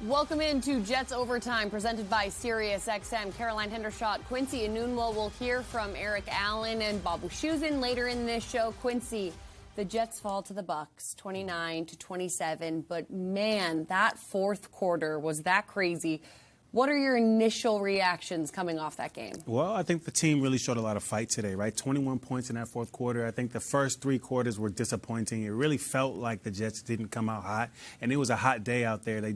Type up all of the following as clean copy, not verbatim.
Welcome into Jets Overtime, presented by SiriusXM. Caroline Hendershot, Quincy Enunwa will hear from Eric Allen and Bob Wischusen later in this show. Quincy, the Jets fall to the Bucs, 29-27. But man, that fourth quarter was that crazy. What are your initial reactions coming off that game? Well, I think the team really showed a lot of fight today, right? 21 points in that fourth quarter. I think the first three quarters were disappointing. It really felt like the Jets didn't come out hot, and it was a hot day out there. They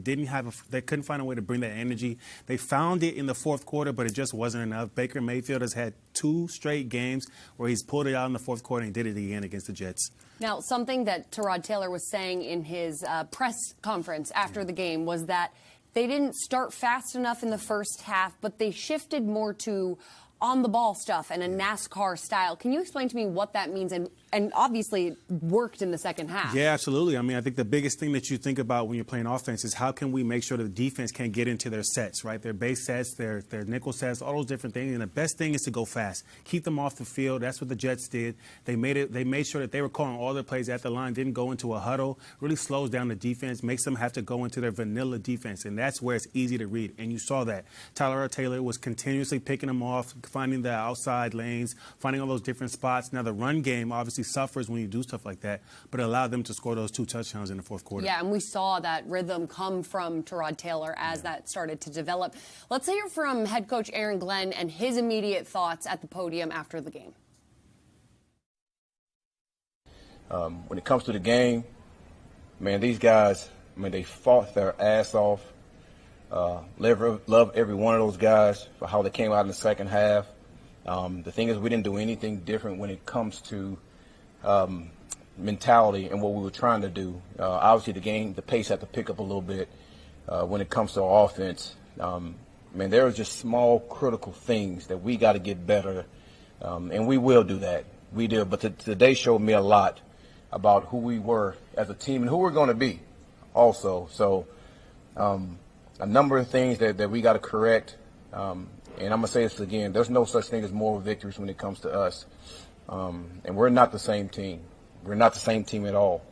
couldn't find a way to bring that energy. They found it in the fourth quarter, but it just wasn't enough. Baker Mayfield has had 2 straight games where he's pulled it out in the fourth quarter and did it again against the Jets. Now, something that Tyrod Taylor was saying in his press conference after the game was that they didn't start fast enough in the first half, but they shifted more to on-the-ball stuff and a NASCAR style. Can you explain to me what that means? And obviously it worked in the second half. Yeah, absolutely. I mean, I think the biggest thing that you think about when you're playing offense is how can we make sure the defense can't get into their sets, right? Their base sets, their nickel sets, all those different things. And the best thing is to go fast. Keep them off the field. That's what the Jets did. They made sure that they were calling all their plays at the line, didn't go into a huddle, really slows down the defense, makes them have to go into their vanilla defense. And that's where it's easy to read. And you saw that. Tyrod Taylor was continuously picking them off, finding the outside lanes, finding all those different spots. Now, the run game obviously suffers when you do stuff like that, but it allowed them to score those 2 touchdowns in the fourth quarter. Yeah, and we saw that rhythm come from Tyrod Taylor as that started to develop. Let's hear from head coach Aaron Glenn and his immediate thoughts at the podium after the game. When it comes to the game, man, these guys, they fought their ass off. Love every one of those guys for how they came out in the second half. The thing is, we didn't do anything different when it comes to mentality and what we were trying to do. Obviously, the pace had to pick up a little bit when it comes to our offense. There are just small, critical things that we got to get better, and we will do that. We do. But today showed me a lot about who we were as a team and who we're going to be also. So a number of things that we got to correct. And I'm going to say this again, there's no such thing as moral victories when it comes to us. And we're not the same team. We're not the same team at all.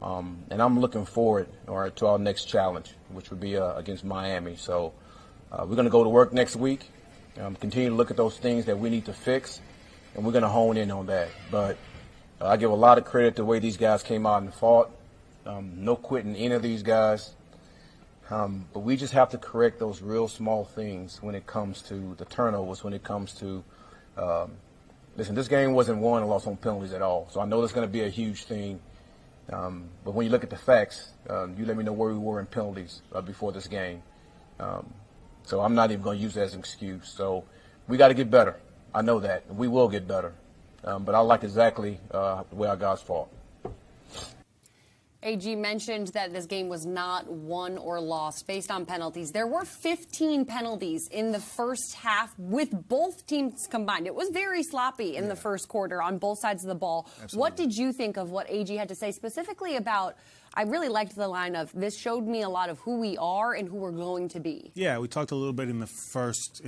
And I'm looking forward to our next challenge, which would be against Miami. So we're going to go to work next week, continue to look at those things that we need to fix, and we're going to hone in on that. But I give a lot of credit to the way these guys came out and fought. No quitting any of these guys. But we just have to correct those real small things when it comes to the turnovers, when it comes to listen, this game wasn't won and lost on penalties at all. So I know that's going to be a huge thing. But when you look at the facts, you let me know where we were in penalties before this game. So I'm not even going to use that as an excuse. So we got to get better. I know that. And we will get better. But I like exactly the way our guys fought. AG mentioned that this game was not won or lost based on penalties. There were 15 penalties in the first half with both teams combined. It was very sloppy in the first quarter on both sides of the ball. Absolutely. What did you think of what AG had to say specifically about, I really liked the line of, this showed me a lot of who we are and who we're going to be. Yeah, we talked a little bit in the first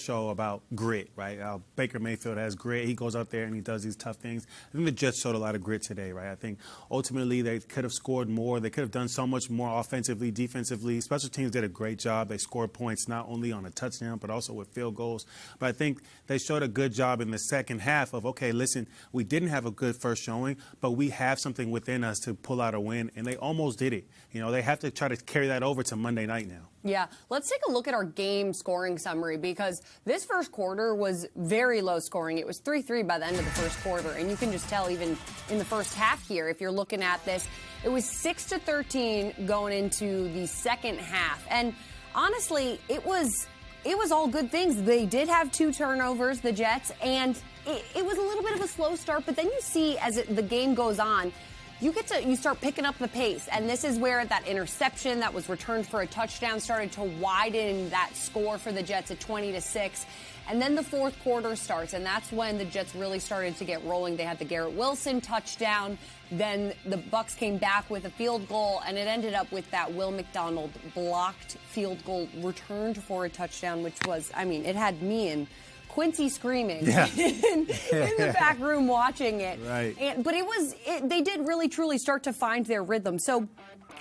show about grit, right? Baker Mayfield has grit. He goes out there and he does these tough things. I think the Jets showed a lot of grit today, right? I think ultimately they could have scored more. They could have done so much more offensively, defensively. Special teams did a great job. They scored points not only on a touchdown but also with field goals. But I think they showed a good job in the second half of, okay, listen, we didn't have a good first showing, but we have something within us to pull out a win, and they almost did it. You know, they have to try to carry that over to Monday night now. Yeah, let's take a look at our game scoring summary, because this first quarter was very low scoring. It was 3-3 by the end of the first quarter, and you can just tell even in the first half here, if you're looking at this, it was 6-13 going into the second half. And honestly, it was all good things. They did have 2 turnovers, the Jets, and it was a little bit of a slow start, but then you see as the game goes on, you start picking up the pace, and this is where that interception that was returned for a touchdown started to widen that score for the Jets at 20-6. And then the fourth quarter starts, and that's when the Jets really started to get rolling. They had the Garrett Wilson touchdown. Then the Bucs came back with a field goal, and it ended up with that Will McDonald blocked field goal returned for a touchdown, which was, I mean, it had me and Quincy screaming in the back room watching it. Right. But they did really truly start to find their rhythm. So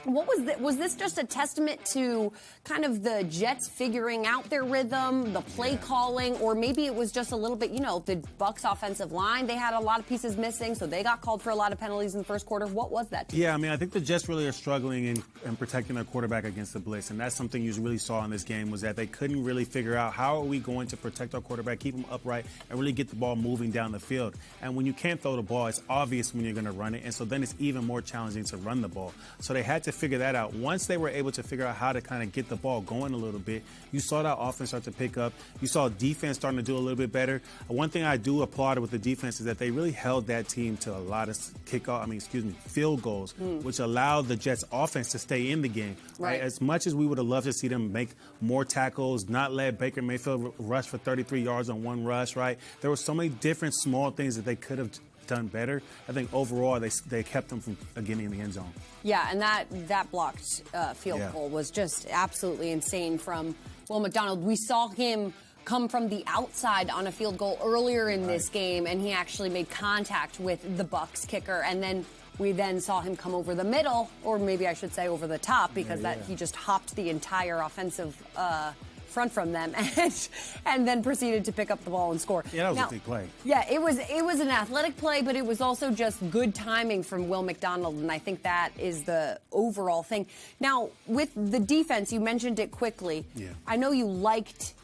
What was this just a testament to kind of the Jets figuring out their rhythm, the play calling, or maybe it was just a little bit, the Bucs offensive line, they had a lot of pieces missing, so they got called for a lot of penalties in the first quarter. What was that? Yeah, I think the Jets really are struggling in protecting their quarterback against the blitz, and that's something you really saw in this game was that they couldn't really figure out how are we going to protect our quarterback, keep him upright, and really get the ball moving down the field. And when you can't throw the ball, it's obvious when you're going to run it, and so then it's even more challenging to run the ball. So they had to figure that out. Once they were able to figure out how to kind of get the ball going a little bit, you saw that offense start to pick up. You saw defense starting to do a little bit better. One thing I do applaud with the defense is that they really held that team to a lot of field goals, which allowed the Jets offense to stay in the game. Right? As much as we would have loved to see them make more tackles, not let Baker Mayfield rush for 33 yards on one rush, right? There were so many different small things that they could have done better. I think overall they kept them from getting in the end zone. Yeah, and that blocked field goal was just absolutely insane from Will McDonald. We saw him come from the outside on a field goal earlier in this game, and he actually made contact with the Bucs kicker, and then we saw him come over the middle, or maybe I should say over the top, because he just hopped the entire offensive front from them and then proceeded to pick up the ball and score. Yeah, that was a big play. Yeah, it was an athletic play, but it was also just good timing from Will McDonald, and I think that is the overall thing. Now, with the defense, you mentioned it quickly. Yeah. I know you liked,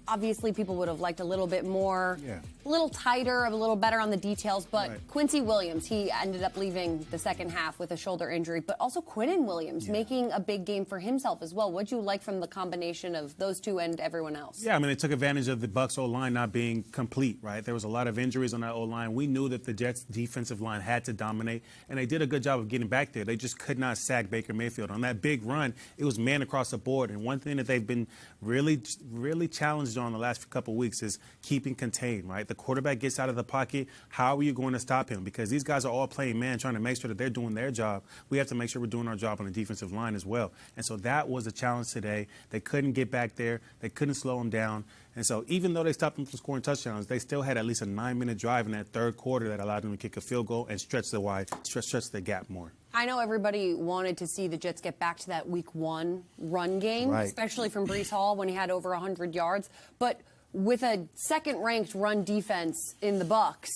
obviously people would have liked a little bit more, a little tighter, a little better on the details, but Quincy Williams, he ended up leaving the second half with a shoulder injury, but also Quinnen Williams making a big game for himself as well. What'd you like from the combination of those two and everyone else? Yeah, they took advantage of the Bucs O-line not being complete, right? There was a lot of injuries on that O-line. We knew that the Jets defensive line had to dominate, and they did a good job of getting back there. They just could not sack Baker Mayfield. On that big run, it was man across the board, and one thing that they've been really, really challenged on the last couple of weeks is keeping contained, right? The quarterback gets out of the pocket. How are you going to stop him? Because these guys are all playing man, trying to make sure that they're doing their job. We have to make sure we're doing our job on the defensive line as well. And so that was a challenge today. They couldn't get back there. They couldn't slow him down. And so even though they stopped them from scoring touchdowns, they still had at least a 9-minute drive in that third quarter that allowed them to kick a field goal and stretch the gap more. I know everybody wanted to see the Jets get back to that week one run game, especially from Breece Hall when he had over 100 yards. But with a second-ranked run defense in the Bucs,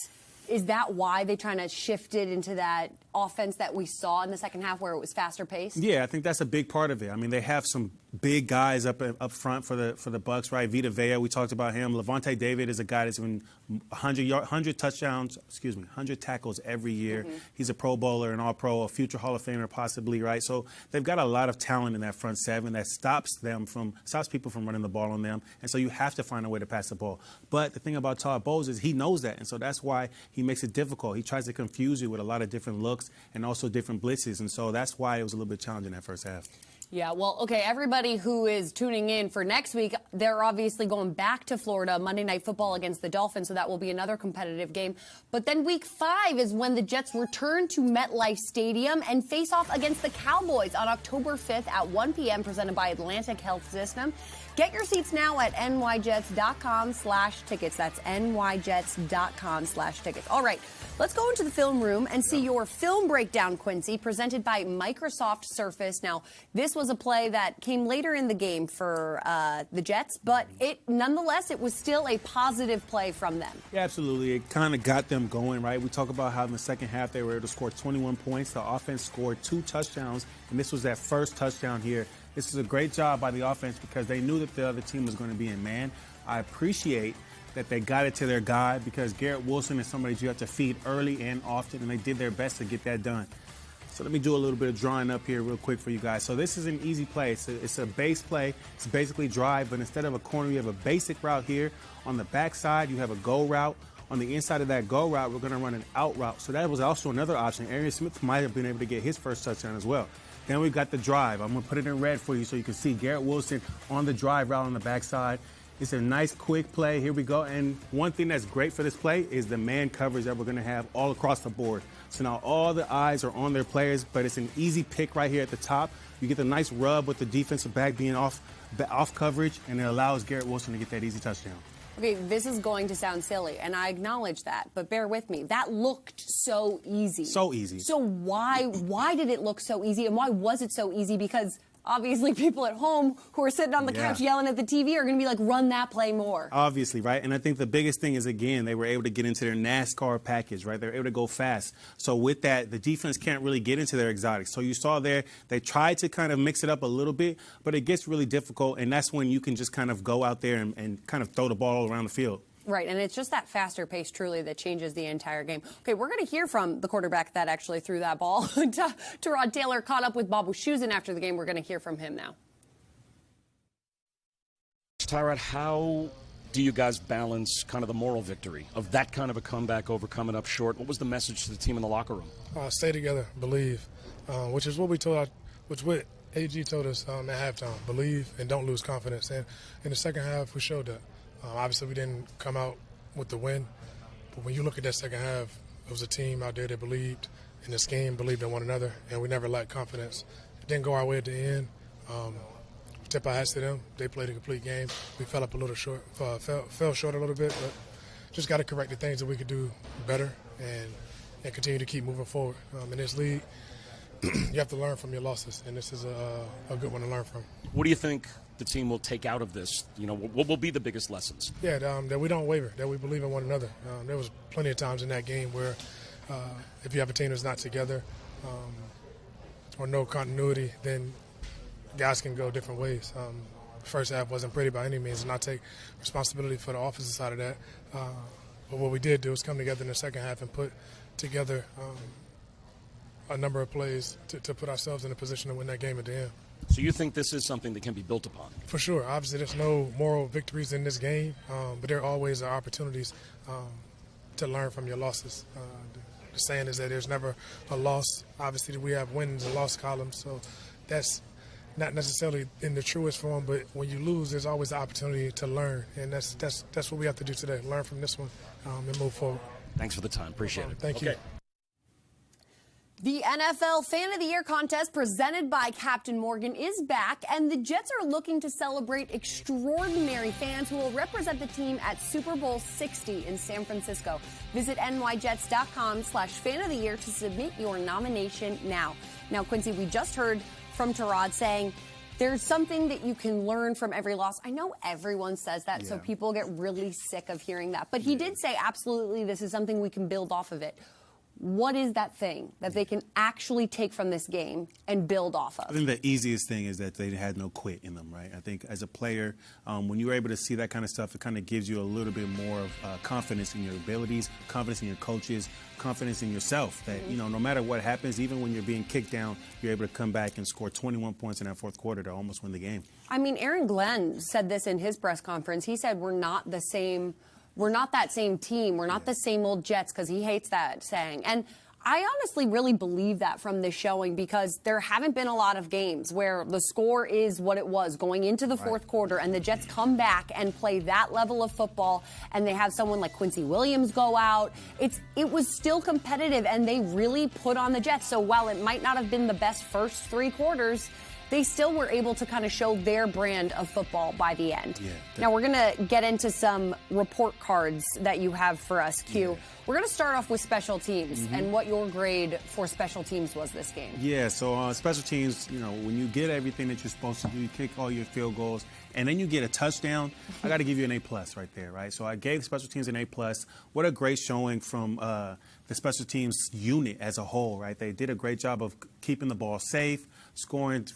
is that why they trying to shift it into that offense that we saw in the second half where it was faster paced? Yeah, I think that's a big part of it. They have some big guys up front for the Bucs, right? Vita Vea, we talked about him. Levante David is a guy that's been 100 tackles every year. He's a Pro Bowler, an All-Pro, a future Hall of Famer possibly, right? So they've got a lot of talent in that front seven that stops people from running the ball on them. And so you have to find a way to pass the ball. But the thing about Todd Bowles is he knows that, and so that's why he makes it difficult. He tries to confuse you with a lot of different looks and also different blitzes, and so that's why it was a little bit challenging that first half. Yeah, well, okay, everybody who is tuning in for next week, they're obviously going back to Florida, Monday Night Football against the Dolphins, so that will be another competitive game. But then week 5 is when the Jets return to MetLife Stadium and face off against the Cowboys on October 5th at 1 p.m., presented by Atlantic Health System. Get your seats now at nyjets.com/tickets. That's nyjets.com/tickets. All right, let's go into the film room and see your film breakdown, Quincy, presented by Microsoft Surface. Now, this was a play that came later in the game for the Jets, but nonetheless, it was still a positive play from them. Yeah, absolutely. It kind of got them going, right? We talk about how in the second half they were able to score 21 points. The offense scored 2 touchdowns, and this was that first touchdown here. This is a great job by the offense because they knew that the other team was going to be in man. I appreciate that they got it to their guy because Garrett Wilson is somebody you have to feed early and often, and they did their best to get that done. So let me do a little bit of drawing up here real quick for you guys. So this is an easy play. It's a base play. It's basically drive, but instead of a corner, you have a basic route here. On the backside, you have a go route. On the inside of that go route, we're going to run an out route. So that was also another option. Arian Smith might have been able to get his first touchdown as well. Then we've got the drive. I'm going to put it in red for you so you can see Garrett Wilson on the drive route on the backside. It's a nice, quick play. Here we go. And one thing that's great for this play is the man coverage that we're going to have all across the board. So now all the eyes are on their players, but it's an easy pick right here at the top. You get the nice rub with the defensive back being off coverage, and it allows Garrett Wilson to get that easy touchdown. Okay, this is going to sound silly, and I acknowledge that, but bear with me. That looked so easy. So easy. So why did it look so easy, and why was it so easy? Because obviously people at home who are sitting on the couch yelling at the TV are going to be like, run that play more. Obviously, right? And I think the biggest thing is, again, they were able to get into their NASCAR package, right? They were able to go fast. So with that, the defense can't really get into their exotics. So you saw there, they tried to kind of mix it up a little bit, but it gets really difficult, and that's when you can just kind of go out there and kind of throw the ball all around the field. Right, and it's just that faster pace, truly, that changes the entire game. Okay, we're going to hear from the quarterback that actually threw that ball. Tyrod Taylor caught up with Bob Wischusen after the game. We're going to hear from him now. Tyrod, how do you guys balance kind of the moral victory of that kind of a comeback over coming up short? What was the message to the team in the locker room? Stay together, believe, which is what we told what AG told us at halftime. Believe and don't lose confidence. And in the second half, we showed that. Obviously, we didn't come out with the win, but when you look at that second half, it was a team out there that believed in this game, believed in one another, and we never lacked confidence. It didn't go our way at the end. Tip our hats to them. They played a complete game. We fell up a little short, fell short a little bit, but just got to correct the things that we could do better and continue to keep moving forward. In this league, you have to learn from your losses, and this is a good one to learn from. What do you think the team will take out of this? You know, what will be the biggest lessons? Yeah, that we don't waver, that we believe in one another. There was plenty of times in that game where if you have a team that's not together or no continuity, then guys can go different ways. First half wasn't pretty by any means, and I take responsibility for the offensive side of that. But what we did do is come together in the second half and put together a number of plays to put ourselves in a position to win that game at the end. So you think this is something that can be built upon? For sure. Obviously, there's no moral victories in this game, but there always are opportunities to learn from your losses. The saying is that there's never a loss. Obviously, we have wins and loss columns, so that's not necessarily in the truest form, but when you lose, there's always the opportunity to learn, and that's what we have to do today, learn from this one and move forward. Thanks for the time. Appreciate it. Thank you. The NFL Fan of the Year contest presented by Captain Morgan is back, and the Jets are looking to celebrate extraordinary fans who will represent the team at Super Bowl 60 in San Francisco. Visit nyjets.com/fan of the year to submit your nomination now. Now, Quincy, we just heard from Tyrod saying there's something that you can learn from every loss. I know everyone says that, so people get really sick of hearing that. But he did say, absolutely, this is something we can build off of it. What is that thing that they can actually take from this game and build off of? I think the easiest thing is that they had no quit in them, right? I think as a player, when you're able to see that kind of stuff, it kind of gives you a little bit more of confidence in your abilities, confidence in your coaches, confidence in yourself that, you know, no matter what happens, even when you're being kicked down, you're able to come back and score 21 points in that fourth quarter to almost win the game. I mean, Aaron Glenn said this in his press conference. He said, we're not the same. We're not that same team. We're not the same old Jets, because he hates that saying. And I honestly really believe that from this showing, because there haven't been a lot of games where the score is what it was going into the fourth quarter, and the Jets come back and play that level of football, and they have someone like Quincy Williams go out. It was still competitive, and they really put on the Jets. So while it might not have been the best first three quarters, they still were able to kind of show their brand of football by the end. Now, we're going to get into some report cards that you have for us, Q. We're going to start off with special teams and what your grade for special teams was this game. Yeah, so special teams, you know, when you get everything that you're supposed to do, you kick all your field goals, and then you get a touchdown, I got to give you an A+ right there, right? So I gave special teams an A+. What a great showing from the special teams unit as a whole, right? They did a great job of keeping the ball safe, scoring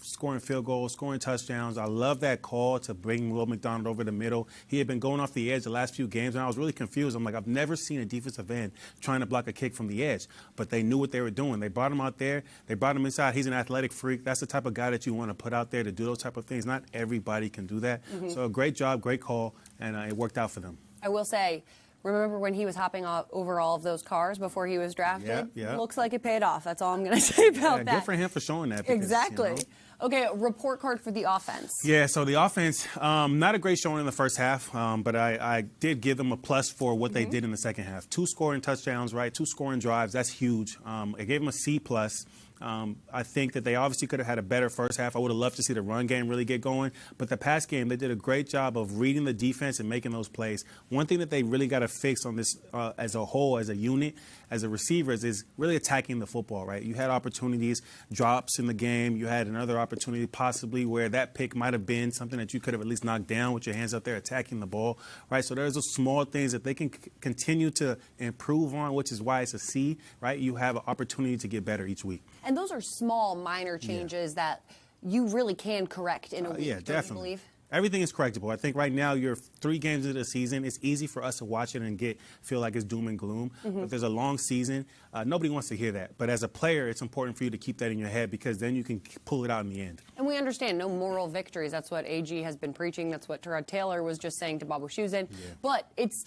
field goals, scoring touchdowns. I love that call to bring Will McDonald over the middle. He had been going off the edge the last few games, and I was really confused. I'm like, I've never seen a defensive end trying to block a kick from the edge, but they knew what they were doing. They brought him out there. They brought him inside. He's an athletic freak. That's the type of guy that you want to put out there to do those type of things. Not everybody can do that. So a great job, great call, and it worked out for them. I will say, remember when he was hopping over all of those cars before he was drafted? Yeah. Looks like it paid off. That's all I'm going to say about that. Good for him for showing that. Because, exactly. You know, Okay, report card for the offense. Yeah, so the offense, not a great showing in the first half, but I did give them a plus for what they did in the second half. 2 scoring touchdowns, right? 2 scoring drives. That's huge. I gave them a C plus. I think that they obviously could have had a better first half. I would have loved to see the run game really get going. But the pass game, they did a great job of reading the defense and making those plays. One thing that they really got to fix on this as a whole, as a unit, as a receivers, is really attacking the football, right? You had opportunities, drops in the game. You had another opportunity possibly where that pick might have been something that you could have at least knocked down with your hands up there attacking the ball, right? So there's those small things that they can continue to improve on, which is why it's a C, right? You have an opportunity to get better each week. And those are small, minor changes that you really can correct in a week, yeah, don't definitely. you believe? Everything is correctable. I think right now you're 3 games into the season. It's easy for us to watch it and feel like it's doom and gloom. But there's a long season. Nobody wants to hear that. But as a player, it's important for you to keep that in your head because then you can pull it out in the end. And we understand no moral victories. That's what AG has been preaching. That's what Tyrod Taylor was just saying to Bob Wischusen. Yeah. But it's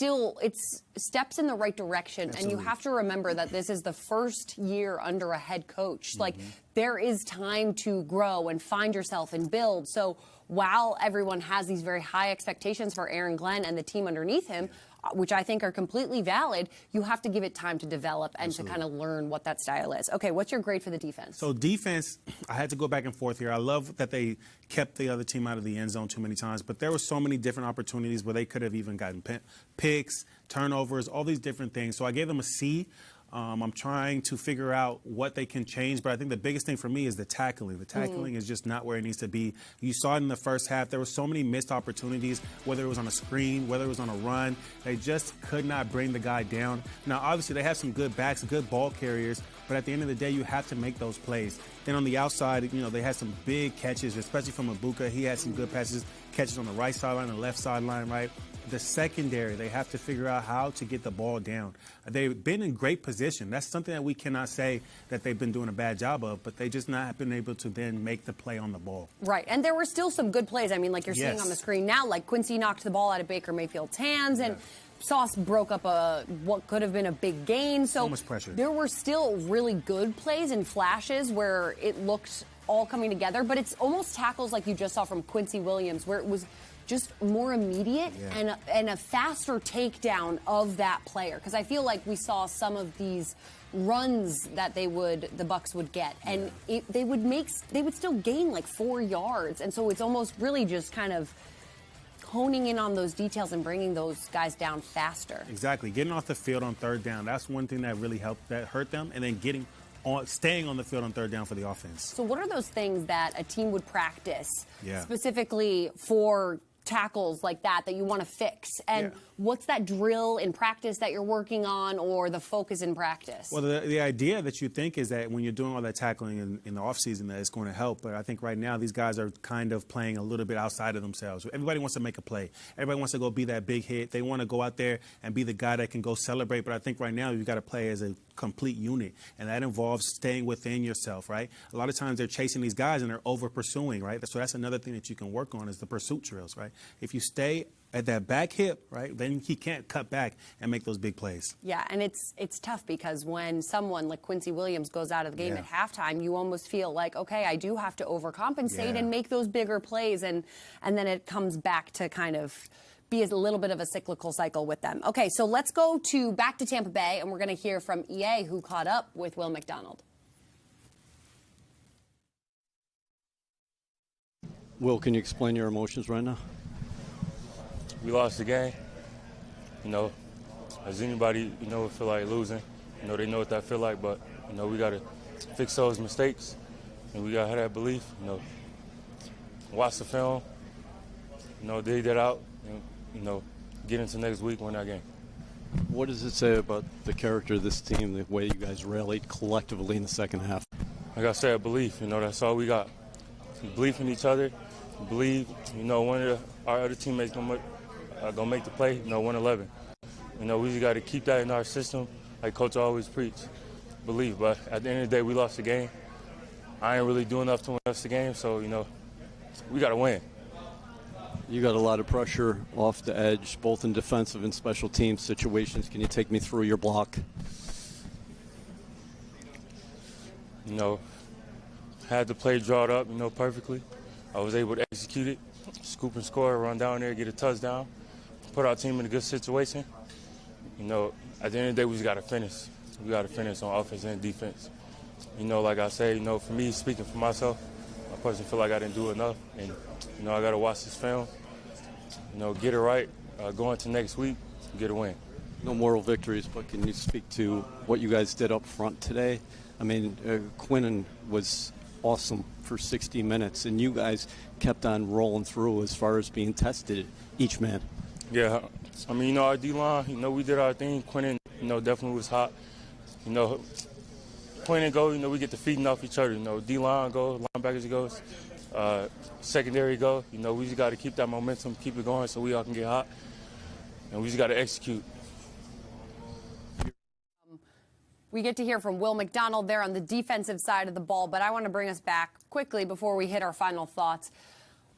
steps in the right direction. Absolutely. And you have to remember that this is the first year under a head coach. Like, there is time to grow and find yourself and build. So while everyone has these very high expectations for Aaron Glenn and the team underneath him, which I think are completely valid, you have to give it time to develop and to kind of learn what that style is. Okay, what's your grade for the defense? So defense, I had to go back and forth here. I love that they kept the other team out of the end zone too many times, but there were so many different opportunities where they could have even gotten picks, turnovers, all these different things. So I gave them a C. I'm trying to figure out what they can change, but I think the biggest thing for me is the tackling. The tackling is just not where it needs to be. You saw it in the first half. There were so many missed opportunities, whether it was on a screen, whether it was on a run. They just could not bring the guy down. Now, obviously, they have some good backs, good ball carriers, but at the end of the day, you have to make those plays. Then on the outside, they had some big catches, especially from Ibuka. He had some good catches on the right sideline, the left sideline, right? The secondary, they have to figure out how to get the ball down. They've been in great position. That's something that we cannot say that they've been doing a bad job of, but they just not been able to then make the play on the ball. Right, and there were still some good plays. I mean, like you're seeing on the screen now, like Quincy knocked the ball out of Baker Mayfield's hands, and Sauce broke up what could have been a big gain. So much pressure. There were still really good plays and flashes where it looked all coming together, but it's almost tackles like you just saw from Quincy Williams, where it was just more immediate and a faster takedown of that player. Because I feel like we saw some of these runs that the Bucs would get, and they would still gain like 4 yards, and so it's almost really just kind of honing in on those details and bringing those guys down faster. Exactly, getting off the field on third down. That's one thing that really hurt them, and then staying on the field on third down for the offense. So what are those things that a team would practice specifically for tackles like that you want to fix? And what's that drill in practice that you're working on, or the focus in practice? Well, the idea that you think is that when you're doing all that tackling in the offseason that it's going to help. But I think right now these guys are kind of playing a little bit outside of themselves. Everybody wants to make a play. Everybody wants to go be that big hit. They want to go out there and be the guy that can go celebrate. But I think right now you've got to play as a complete unit, and that involves staying within yourself, right? A lot of times they're chasing these guys and they're over pursuing, right? So that's another thing that you can work on is the pursuit drills, right? If you stay at that back hip, right, then he can't cut back and make those big plays. Yeah, and it's tough because when someone like Quincy Williams goes out of the game at halftime, you almost feel like, okay, I do have to overcompensate and make those bigger plays, and then it comes back to kind of be a little bit of a cyclical cycle with them. Okay, so let's go back to Tampa Bay, and we're going to hear from EA, who caught up with Will McDonald. Will, can you explain your emotions right now? We lost the game. As anybody, would feel like losing. They know what that feel like, but, we got to fix those mistakes, and we got to have that belief, watch the film, dig that out, and, get into next week, win that game. What does it say about the character of this team, the way you guys rallied collectively in the second half? Like I said, belief, that's all we got. Believe in each other, believe, one of our other teammates gonna make the play, 1-11. We just got to keep that in our system, like Coach always preach. Believe, but at the end of the day, we lost the game. I ain't really doing enough to win us the game, so, we got to win. You got a lot of pressure off the edge, both in defensive and special team situations. Can you take me through your block? had the play drawn up, perfectly. I was able to execute it, scoop and score, run down there, get a touchdown, put our team in a good situation. At the end of the day, we just got to finish. We got to finish on offense and defense. Like I say, for me, speaking for myself, I personally feel like I didn't do enough. And, I got to watch this film, get it right, go into next week, get a win. No moral victories, but can you speak to what you guys did up front today? I mean, Quinnen was awesome for 60 minutes, and you guys kept on rolling through as far as being tested, each man. Yeah, I mean, our D-line, we did our thing. Quinnen, definitely was hot. Quinnen go, we get the feeding off each other. D-line go, linebackers goes, secondary go. We just got to keep that momentum, keep it going so we all can get hot, and we just got to execute. We get to hear from Will McDonald there on the defensive side of the ball, but I want to bring us back quickly before we hit our final thoughts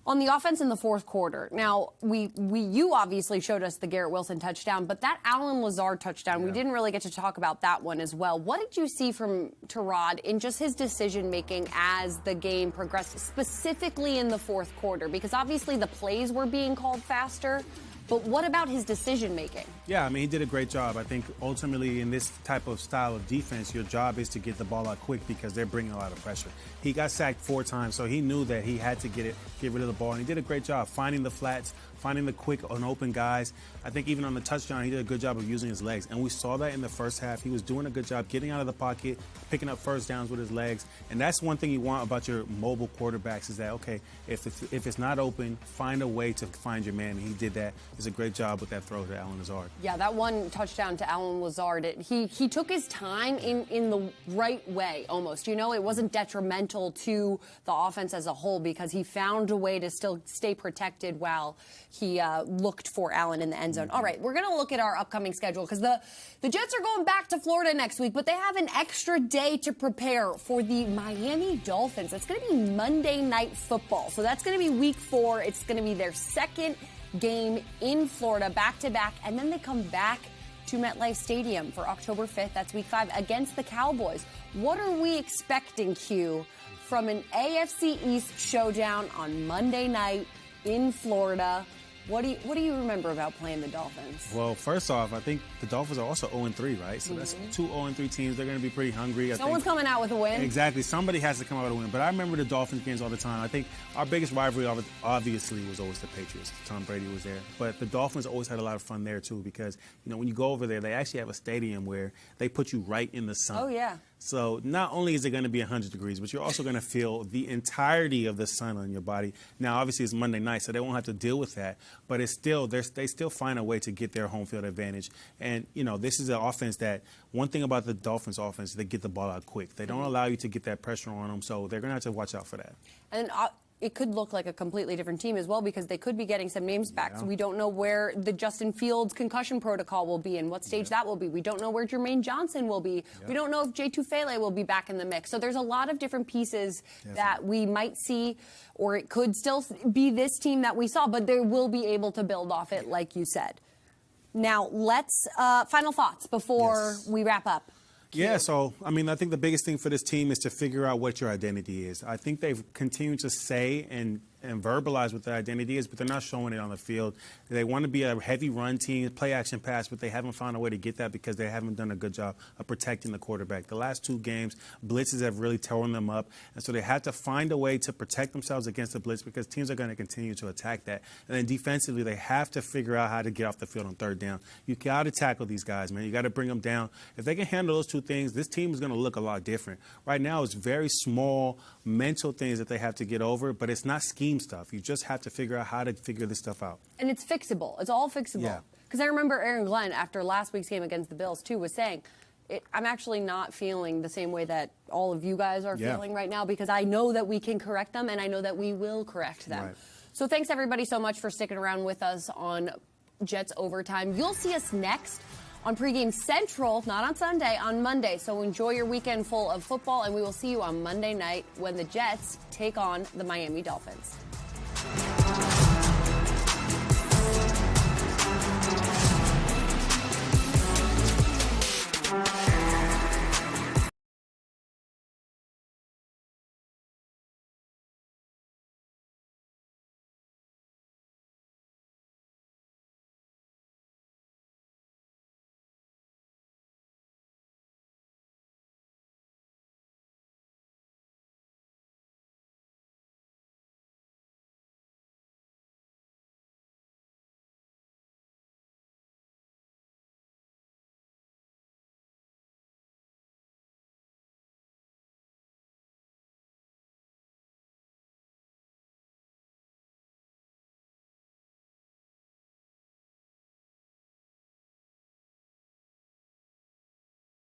on the offense in the fourth quarter. Now, you obviously showed us the Garrett Wilson touchdown, but that Allen Lazard touchdown, we didn't really get to talk about that one as well. What did you see from Tyrod in just his decision-making as the game progressed, specifically in the fourth quarter? Because obviously the plays were being called faster, but what about his decision-making? Yeah, I mean, he did a great job. I think ultimately in this type of style of defense, your job is to get the ball out quick because they're bringing a lot of pressure. He got sacked 4 times, so he knew that he had to get rid of the ball, and he did a great job finding the flats, finding the quick and open guys. I think even on the touchdown, he did a good job of using his legs, and we saw that in the first half. He was doing a good job getting out of the pocket, picking up first downs with his legs, and that's one thing you want about your mobile quarterbacks is that, okay, if it's not open, find a way to find your man, and he did that. It's a great job with that throw to Allen Lazard. Yeah, that one touchdown to Allen Lazard, he took his time in the right way almost. It wasn't detrimental to the offense as a whole because he found a way to still stay protected while he looked for Allen in the end zone. All right, we're going to look at our upcoming schedule because the Jets are going back to Florida next week, but they have an extra day to prepare for the Miami Dolphins. It's going to be Monday Night Football. So that's going to be week 4. It's going to be their second game in Florida, back-to-back, and then they come back to MetLife Stadium for October 5th. That's week 5 against the Cowboys. What are we expecting, Q, from an AFC East showdown on Monday night in Florida? What do you remember about playing the Dolphins? Well, first off, I think the Dolphins are also 0-3, right? So that's 2 0-3 teams. They're going to be pretty hungry. Someone's coming out with a win. Exactly. Somebody has to come out with a win. But I remember the Dolphins games all the time. I think our biggest rivalry, obviously, was always the Patriots. Tom Brady was there. But the Dolphins always had a lot of fun there, too, because, when you go over there, they actually have a stadium where they put you right in the sun. Oh, yeah. So not only is it going to be 100 degrees, but you're also going to feel the entirety of the sun on your body. Now, obviously, it's Monday night, so they won't have to deal with that. But it's still, they still find a way to get their home field advantage. And, this is an offense that, one thing about the Dolphins offense, they get the ball out quick. They don't allow you to get that pressure on them, so they're going to have to watch out for that. And it could look like a completely different team as well because they could be getting some names back. Yeah. So we don't know where the Justin Fields concussion protocol will be and what stage that will be. We don't know where Jermaine Johnson will be. Yeah. We don't know if Jay Tufele will be back in the mix. So there's a lot of different pieces that we might see, or it could still be this team that we saw, but they will be able to build off it, like you said. Now, let's final thoughts before we wrap up. Yeah, so, I think the biggest thing for this team is to figure out what your identity is. I think they've continued to say and verbalize what their identity is, but they're not showing it on the field. They want to be a heavy run team, play action pass, but they haven't found a way to get that because they haven't done a good job of protecting the quarterback. The last 2 games, blitzes have really torn them up, and so they have to find a way to protect themselves against the blitz because teams are going to continue to attack that. And then defensively, they have to figure out how to get off the field on 3rd down. You got to tackle these guys, man. You got to bring them down. If they can handle those 2 things, this team is going to look a lot different. Right now, it's very small mental things that they have to get over, but it's not scheme stuff. You just have to figure out how to figure this stuff out. And it's fixable. It's all fixable. Yeah. Because I remember Aaron Glenn, after last week's game against the Bills, too, was saying, I'm actually not feeling the same way that all of you guys are feeling right now because I know that we can correct them and I know that we will correct them. Right. So thanks, everybody, so much for sticking around with us on Jets Overtime. You'll see us next on Pregame Central, not on Sunday, on Monday. So enjoy your weekend full of football, and we will see you on Monday night when the Jets take on the Miami Dolphins.